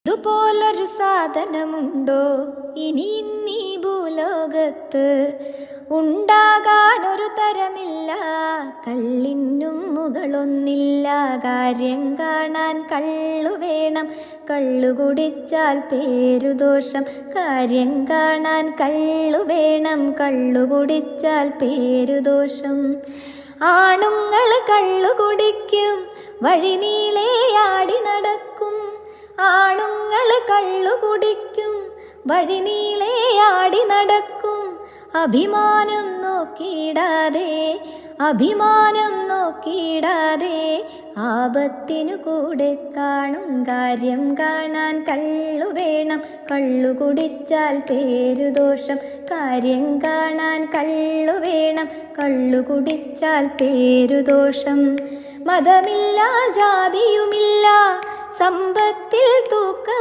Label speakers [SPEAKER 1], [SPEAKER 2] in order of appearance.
[SPEAKER 1] ഇതുപോലൊരു സാധനമുണ്ടോ ഇനി ഇന്നീ ഭൂലോകത്ത്? ഉണ്ടാകാനൊരു തരമില്ല, കള്ളിനും മുകളൊന്നില്ല. കാര്യം കാണാൻ കള്ളു വേണം, കള്ളു കുടിച്ചാൽ പേരുദോഷം. കാര്യം കാണാൻ കള്ളു വേണം, കള്ളു കുടിച്ചാൽ പേരുദോഷം. ആണുങ്ങൾ കള്ളു കുടിക്കും, വഴി നീളെയാടി നടക്കും. ആണുങ്ങൾ കള്ളു കുടിക്കും, വഴി നീളെയാടി നടക്കും. അഭിമാനം നോക്കിയിടാതെ, അഭിമാനം നോക്കിയിടാതെ, ആപത്തിനു കൂടെ കാണും. കാര്യം കാണാൻ കള്ളു വേണം, കള്ളു കുടിച്ചാൽ പേരുദോഷം. കാര്യം കാണാൻ കള്ളു വേണം, കള്ളു കുടിച്ചാൽ പേരുദോഷം. മതമില്ല, ജാതിയുമില്ല, സമ്പത്തിൽ തൂക്കം